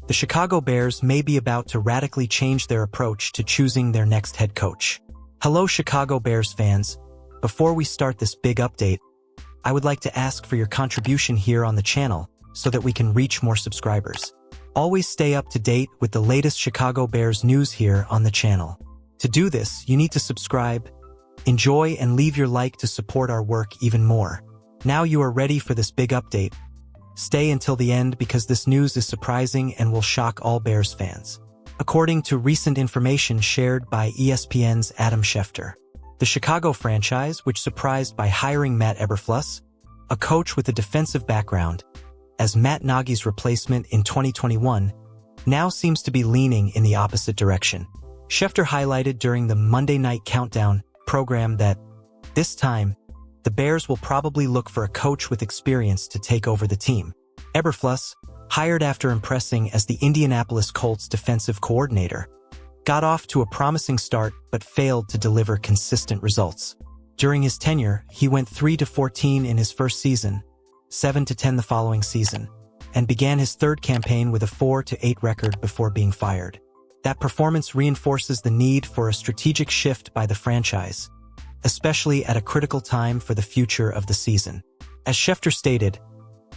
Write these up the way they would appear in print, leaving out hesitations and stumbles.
the Chicago Bears may be about to radically change their approach to choosing their next head coach. Hello Chicago Bears fans. Before we start this big update, I would like to ask for your contribution here on the channel so that we can reach more subscribers. Always stay up to date with the latest Chicago Bears news here on the channel. To do this, you need to subscribe, enjoy, and leave your like to support our work even more. Now you are ready for this big update. Stay until the end because this news is surprising and will shock all Bears fans. According to recent information shared by ESPN's Adam Schefter, the Chicago franchise, which surprised by hiring Matt Eberflus, a coach with a defensive background, as Matt Nagy's replacement in 2021, now seems to be leaning in the opposite direction. Schefter highlighted during the Monday Night Countdown program that, this time, the Bears will probably look for a coach with experience to take over the team. Eberflus, hired after impressing as the Indianapolis Colts defensive coordinator, got off to a promising start but failed to deliver consistent results. During his tenure, he went 3-14 in his first season, 7-10 the following season, and began his third campaign with a 4-8 record before being fired. That performance reinforces the need for a strategic shift by the franchise, especially at a critical time for the future of the season. As Schefter stated,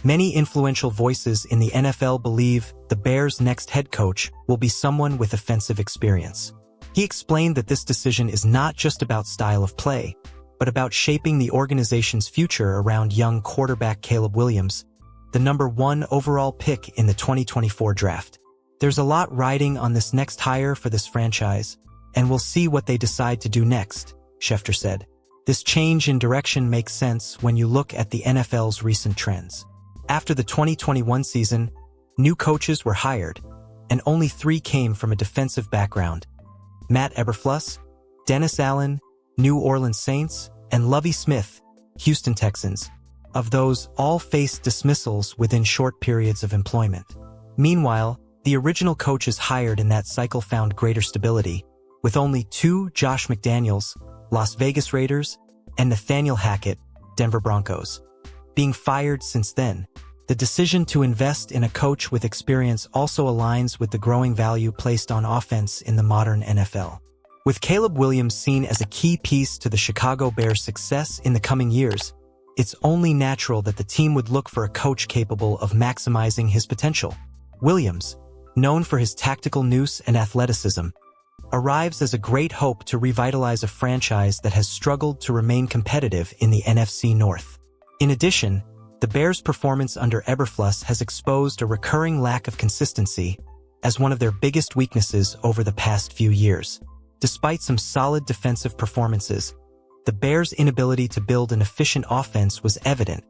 many influential voices in the NFL believe the Bears' next head coach will be someone with offensive experience. He explained that this decision is not just about style of play, but about shaping the organization's future around young quarterback Caleb Williams, the #1 overall pick in the 2024 draft. There's a lot riding on this next hire for this franchise, and we'll see what they decide to do next, Schefter said. This change in direction makes sense when you look at the NFL's recent trends. After the 2021 season, new coaches were hired, and only 3 came from a defensive background: Matt Eberflus, Dennis Allen, New Orleans Saints, and Lovie Smith, Houston Texans. Of those, all faced dismissals within short periods of employment. Meanwhile, the original coaches hired in that cycle found greater stability, with only 2, Josh McDaniels, Las Vegas Raiders, and Nathaniel Hackett, Denver Broncos, being fired since then. The decision to invest in a coach with experience also aligns with the growing value placed on offense in the modern NFL. With Caleb Williams seen as a key piece to the Chicago Bears' success in the coming years, it's only natural that the team would look for a coach capable of maximizing his potential. Williams, known for his tactical nous and athleticism, arrives as a great hope to revitalize a franchise that has struggled to remain competitive in the NFC North. In addition, the Bears' performance under Eberflus has exposed a recurring lack of consistency as one of their biggest weaknesses over the past few years. Despite some solid defensive performances, the Bears' inability to build an efficient offense was evident,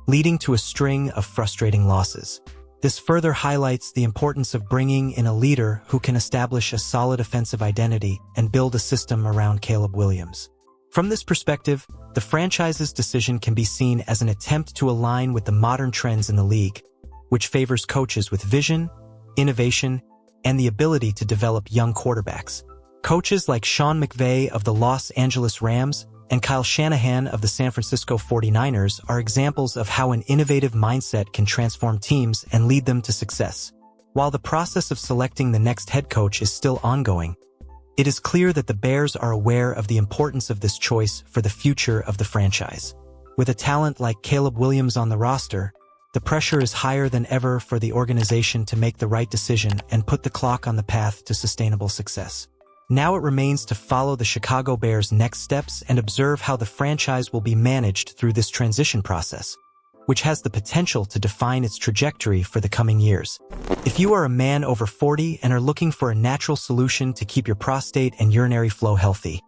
leading to a string of frustrating losses. This further highlights the importance of bringing in a leader who can establish a solid offensive identity and build a system around Caleb Williams. From this perspective, the franchise's decision can be seen as an attempt to align with the modern trends in the league, which favors coaches with vision, innovation, and the ability to develop young quarterbacks. Coaches like Sean McVay of the Los Angeles Rams and Kyle Shanahan of the San Francisco 49ers are examples of how an innovative mindset can transform teams and lead them to success. While the process of selecting the next head coach is still ongoing, it is clear that the Bears are aware of the importance of this choice for the future of the franchise. With a talent like Caleb Williams on the roster, the pressure is higher than ever for the organization to make the right decision and put the clock on the path to sustainable success. Now it remains to follow the Chicago Bears' next steps and observe how the franchise will be managed through this transition process, which has the potential to define its trajectory for the coming years. If you are a man over 40 and are looking for a natural solution to keep your prostate and urinary flow healthy,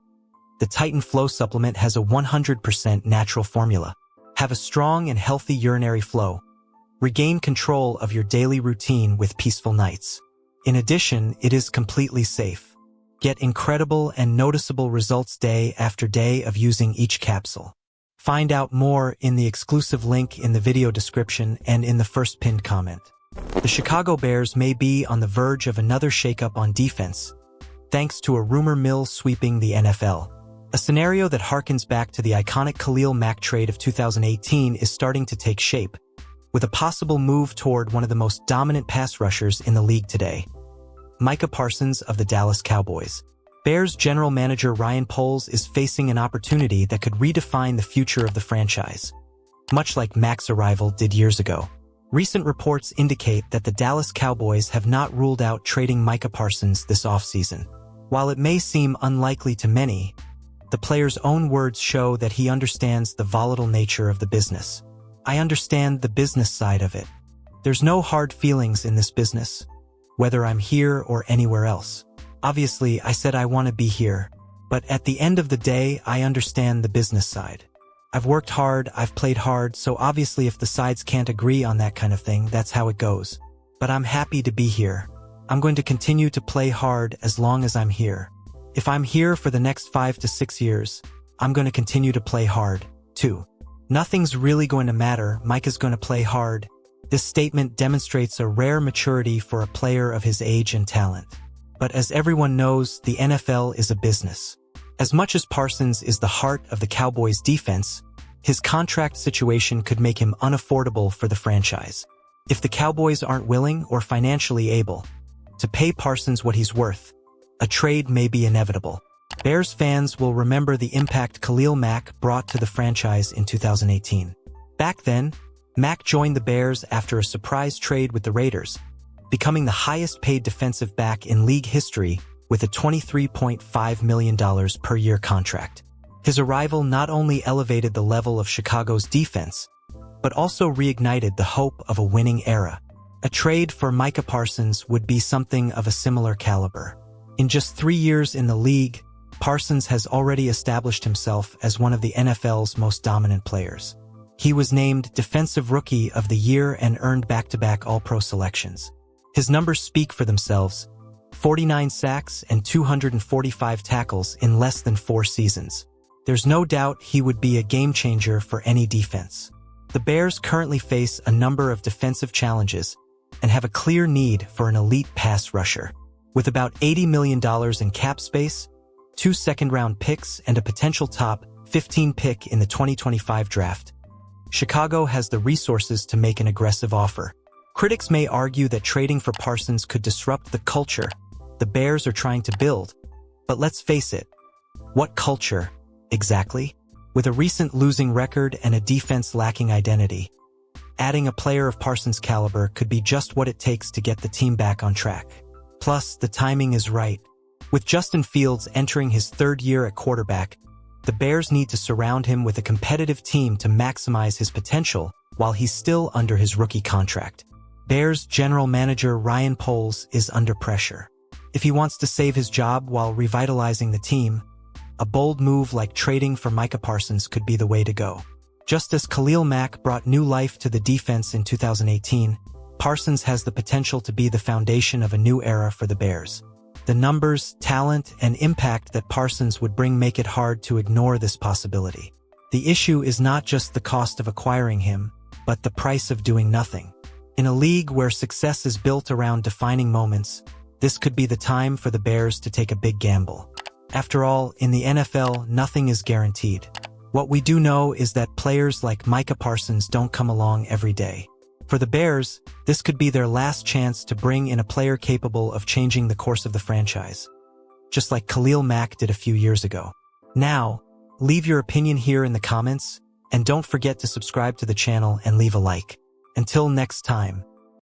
the TitanFlow supplement has a 100% natural formula. Have a strong and healthy urinary flow. Regain control of your daily routine with peaceful nights. In addition, it is completely safe. Get incredible and noticeable results day after day of using each capsule. Find out more in the exclusive link in the video description and in the first pinned comment. The Chicago Bears may be on the verge of another shakeup on defense, thanks to a rumor mill sweeping the NFL. A scenario that harkens back to the iconic Khalil Mack trade of 2018 is starting to take shape, with a possible move toward one of the most dominant pass rushers in the league today. Micah Parsons of the Dallas Cowboys. Bears general manager Ryan Poles is facing an opportunity that could redefine the future of the franchise, much like Mac's arrival did years ago. Recent reports indicate that the Dallas Cowboys have not ruled out trading Micah Parsons this offseason. While it may seem unlikely to many, the player's own words show that he understands the volatile nature of the business. I understand the business side of it. There's no hard feelings in this business, whether I'm here or anywhere else. Obviously, I said I want to be here, but at the end of the day, I understand the business side. I've worked hard, I've played hard, so obviously if the sides can't agree on that kind of thing, that's how it goes. But I'm happy to be here. I'm going to continue to play hard as long as I'm here. If I'm here for the next 5 to 6 years, I'm going to continue to play hard, too. Nothing's really going to matter, Micah's going to play hard. This statement demonstrates a rare maturity for a player of his age and talent. But as everyone knows, the NFL is a business. As much as Parsons is the heart of the Cowboys' defense, his contract situation could make him unaffordable for the franchise. If the Cowboys aren't willing or financially able to pay Parsons what he's worth, a trade may be inevitable. Bears fans will remember the impact Khalil Mack brought to the franchise in 2018. Back then, Mack joined the Bears after a surprise trade with the Raiders, becoming the highest-paid defensive back in league history with a $23.5 million per year contract. His arrival not only elevated the level of Chicago's defense, but also reignited the hope of a winning era. A trade for Micah Parsons would be something of a similar caliber. In just 3 years in the league, Parsons has already established himself as one of the NFL's most dominant players. He was named Defensive Rookie of the Year and earned back-to-back All-Pro selections. His numbers speak for themselves: 49 sacks and 245 tackles in less than 4 seasons. There's no doubt he would be a game-changer for any defense. The Bears currently face a number of defensive challenges and have a clear need for an elite pass rusher. With about $80 million in cap space, 2 second-round picks, and a potential top 15 pick in the 2025 draft, Chicago has the resources to make an aggressive offer. Critics may argue that trading for Parsons could disrupt the culture the Bears are trying to build, but let's face it, what culture, exactly? With a recent losing record and a defense lacking identity, adding a player of Parsons' caliber could be just what it takes to get the team back on track. Plus, the timing is right. With Justin Fields entering his 3rd year at quarterback, the Bears need to surround him with a competitive team to maximize his potential while he's still under his rookie contract. Bears general manager Ryan Poles is under pressure. If he wants to save his job while revitalizing the team, a bold move like trading for Micah Parsons could be the way to go. Just as Khalil Mack brought new life to the defense in 2018, Parsons has the potential to be the foundation of a new era for the Bears. The numbers, talent, and impact that Parsons would bring make it hard to ignore this possibility. The issue is not just the cost of acquiring him, but the price of doing nothing. In a league where success is built around defining moments, this could be the time for the Bears to take a big gamble. After all, in the NFL, nothing is guaranteed. What we do know is that players like Micah Parsons don't come along every day. For the Bears, this could be their last chance to bring in a player capable of changing the course of the franchise, just like Khalil Mack did a few years ago. Now, leave your opinion here in the comments, and don't forget to subscribe to the channel and leave a like. Until next time.